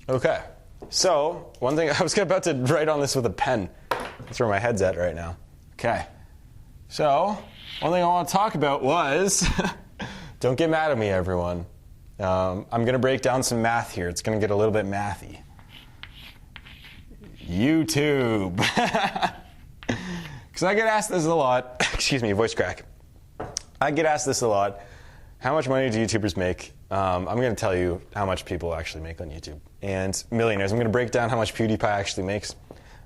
Okay, so one thing, I was about to write on this with a pen. That's where my head's at right now. Okay, so one thing I want to talk about was, don't get mad at me, everyone. I'm going to break down some math here. It's going to get a little bit mathy. YouTube. Because I get asked this a lot. Excuse me, voice crack. I get asked this a lot. How much money do YouTubers make? I'm going to tell you how much people actually make on YouTube. And millionaires. I'm going to break down how much PewDiePie actually makes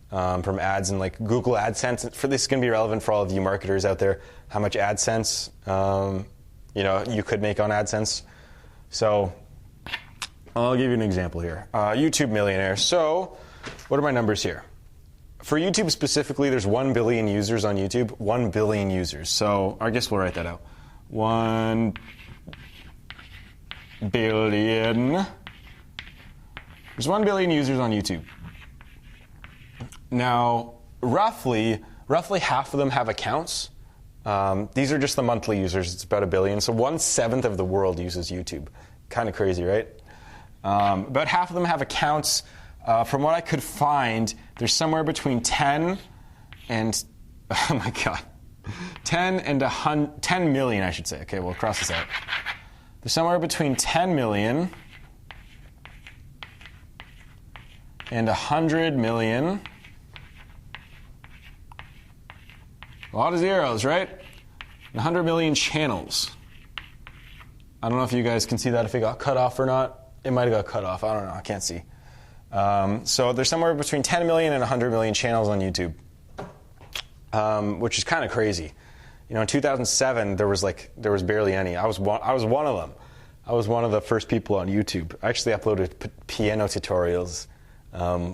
from ads and like Google AdSense. For this is going to be relevant for all of you marketers out there. How much AdSense you could make on AdSense. So I'll give you an example here. YouTube Millionaire. So what are my numbers here? For YouTube specifically, there's 1 billion users on YouTube. 1 billion users. So I guess we'll write that out. 1 billion. There's 1 billion users on YouTube. Now, roughly half of them have accounts. These are just the monthly users. It's about 1 billion. So 1/7 of the world uses YouTube. Kind of crazy, right? About half of them have accounts. From what I could find, there's somewhere between 10 and, oh my God, 10 million, I should say. Okay, we'll cross this out. There's somewhere between 10 million and 100 million. A lot of zeros, right? 100 million channels. I don't know if you guys can see that, if it got cut off or not. It might have got cut off. I don't know. I can't see. So there's somewhere between 10 million and 100 million channels on YouTube, which is kind of crazy. You know, in 2007, there was barely any. I was one of them. I was one of the first people on YouTube. I actually uploaded piano tutorials,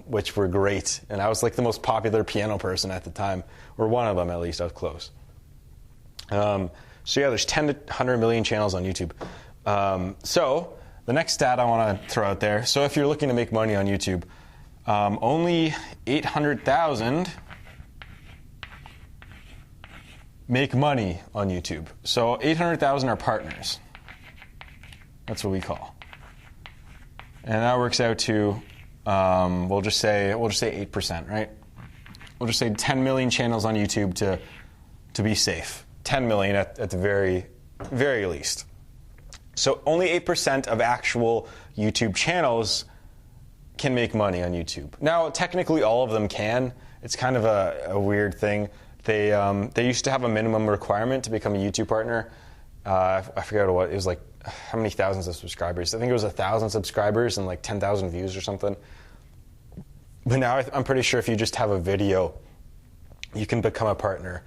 which were great. And I was like the most popular piano person at the time, or one of them at least. I was close. So yeah, there's 10 to 100 million channels on YouTube. So the next stat I want to throw out there. So if you're looking to make money on YouTube, only 800,000 make money on YouTube. So 800,000 are partners. That's what we call. And that works out to, we'll just say 8%, right? We'll just say 10 million channels on YouTube to be safe. 10 million at the very, very least. So only 8% of actual YouTube channels can make money on YouTube. Now, technically all of them can. It's kind of a weird thing. They used to have a minimum requirement to become a YouTube partner. I forget what, it was like how many thousands of subscribers. I think it was 1,000 subscribers and like 10,000 views or something. But now I'm pretty sure if you just have a video, you can become a partner.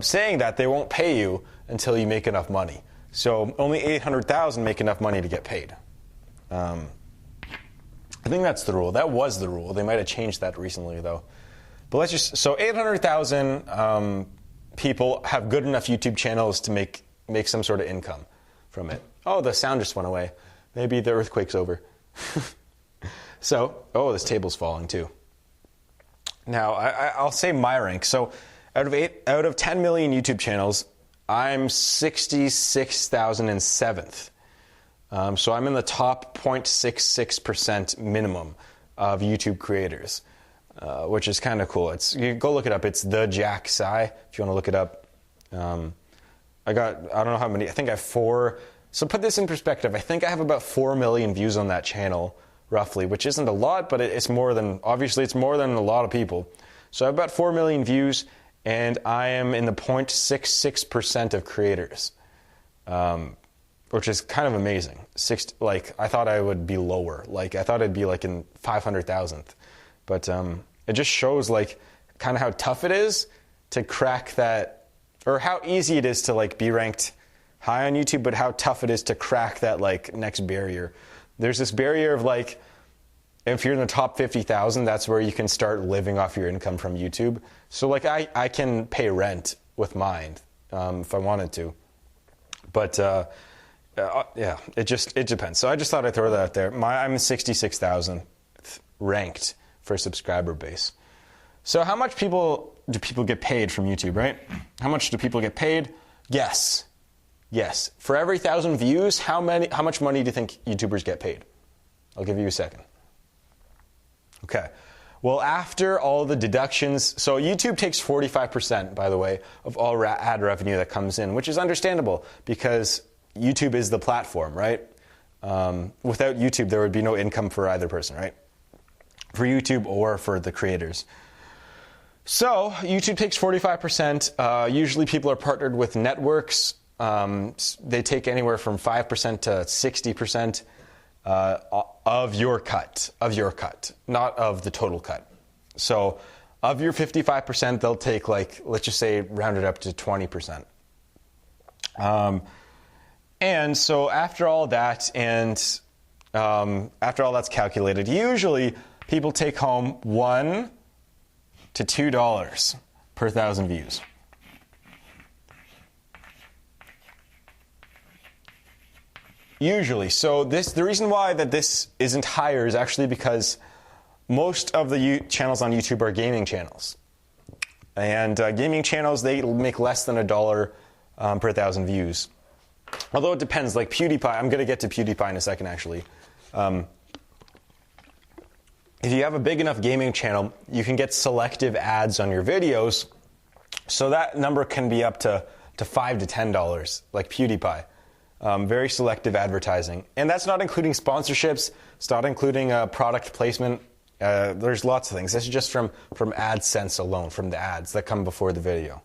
Saying that they won't pay you until you make enough money. So only 800,000 make enough money to get paid. I think that's the rule. That was the rule. They might have changed that recently though. But so 800,000 people have good enough YouTube channels to make some sort of income from it. Oh, the sound just went away. Maybe the earthquake's over. So, oh, this table's falling too. Now, I'll say my rank. So out of 10 million YouTube channels, I'm 66,007th. So I'm in the top 0.66% minimum of YouTube creators, which is kind of cool. You go look it up. It's the Jack Sai, if you want to look it up. I don't know how many, I think I have 4. So put this in perspective. I think I have about 4 million views on that channel, roughly, which isn't a lot, but it's more than a lot of people. So I have about 4 million views, and I am in the 0.66% of creators, which is kind of amazing. I thought I would be lower. Like, I thought I'd be like in 500,000th. But it just shows like kind of how tough it is to crack that, or how easy it is to like be ranked high on YouTube, but how tough it is to crack that like next barrier. There's this barrier of like, if you're in the top 50,000, that's where you can start living off your income from YouTube. So like I can pay rent with mine if I wanted to. But yeah, it depends. So I just thought I'd throw that out there. I'm 66,000 ranked for subscriber base. So how much do people get paid from YouTube, right? How much do people get paid? Yes. For every 1,000 views, how much money do you think YouTubers get paid? I'll give you a second. Okay. Well, after all the deductions, so YouTube takes 45%, by the way, of all ad revenue that comes in, which is understandable because YouTube is the platform, right? Without YouTube, there would be no income for either person, right? For YouTube or for the creators. So YouTube takes 45%. Usually people are partnered with networks. They take anywhere from 5% to 60%. Of your cut, not of the total cut. So of your 55%, they'll take, like, let's just say round it up to 20%. And so after all that, and after all that's calculated, usually people take home $1 to $2 per 1,000 views. Usually. So the reason why that this isn't higher is actually because most of the channels on YouTube are gaming channels. And gaming channels, they make less than $1 per 1,000 views. Although it depends, like PewDiePie, I'm going to get to PewDiePie in a second actually. If you have a big enough gaming channel, you can get selective ads on your videos. So that number can be up to $5 to $10, like PewDiePie. Very selective advertising. And that's not including sponsorships. It's not including product placement. There's lots of things. This is just from AdSense alone, from the ads that come before the video.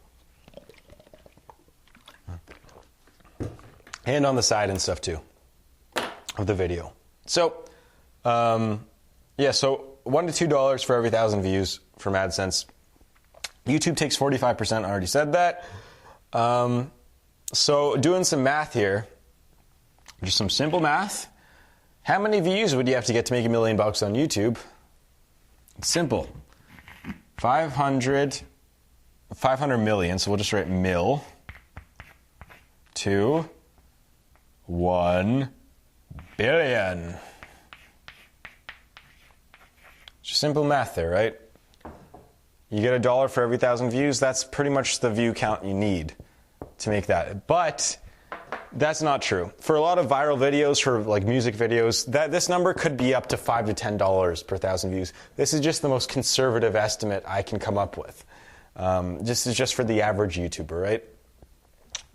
And on the side and stuff too of the video. So, yeah, so $1 to $2 for every 1,000 views from AdSense. YouTube takes 45%, I already said that. So doing some math here, just some simple math. How many views would you have to get to make $1 million on YouTube? It's simple. 500 million, so we'll just write mil to 1 billion. Just simple math there, right? You get $1 for every 1,000 views. That's pretty much the view count you need to make that. But that's not true. For a lot of viral videos, for like music videos, this number could be up to $5 to $10 per 1,000 views. This is just the most conservative estimate I can come up with. This is just for the average YouTuber, right?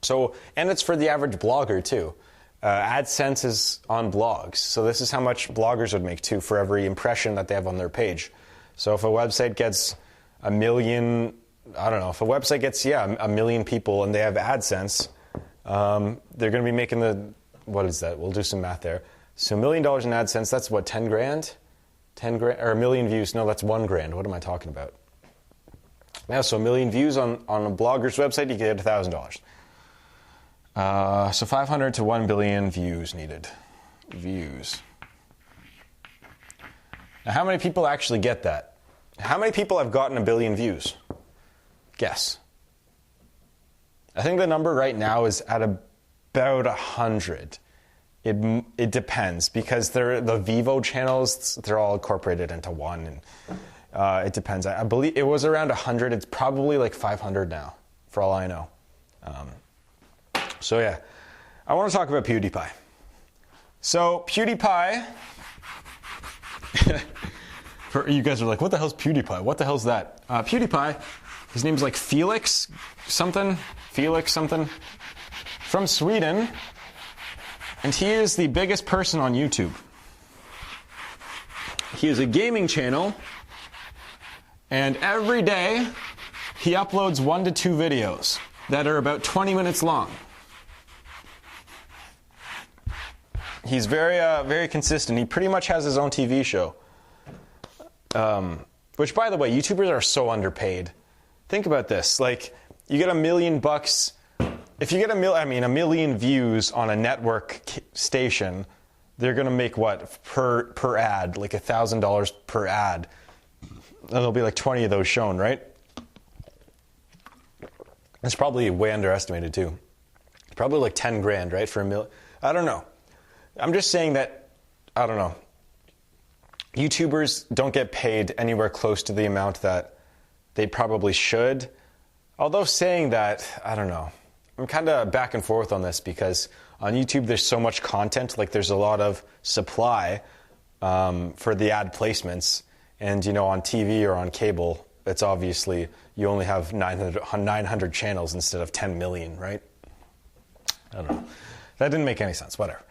So, and it's for the average blogger too. AdSense is on blogs, so this is how much bloggers would make too for every impression that they have on their page. So if a website gets 1 million, I don't know, if a website gets, 1 million people and they have AdSense, they're going to be making what is that? We'll do some math there. So $1 million in AdSense, that's what, 10 grand? 10 grand, or 1 million views, no, that's 1 grand. What am I talking about? Yeah, so 1 million views on a blogger's website, you get $1,000. So 500 to 1 billion views needed. Views. Now, how many people actually get that? How many people have gotten 1 billion views? Guess. I think the number right now is at about 100. It depends because the Vivo channels, they're all incorporated into one, and it depends. I believe it was around 100. It's probably like 500 now, for all I know. So yeah, I want to talk about PewDiePie. So PewDiePie, you guys are like, what the hell's PewDiePie? What the hell's that? PewDiePie, his name's like Felix something, from Sweden, and he is the biggest person on YouTube. He has a gaming channel, and every day he uploads 1 to 2 videos that are about 20 minutes long. He's very consistent. He pretty much has his own TV show. Which, by the way, YouTubers are so underpaid. Think about this. Like, you get $1 million bucks. If you get a million views on a network station, they're going to make what per ad? Like $1,000 per ad. And there'll be like 20 of those shown, right? It's probably way underestimated too. Probably like 10 grand, right? For a million. I don't know. I'm just saying that, I don't know. YouTubers don't get paid anywhere close to the amount that they probably should. Although saying that, I don't know. I'm kind of back and forth on this because on YouTube there's so much content, like there's a lot of supply for the ad placements, And, you know, on TV or on cable, it's obviously you only have 900 channels instead of 10 million, right? I don't know. That didn't make any sense. Whatever.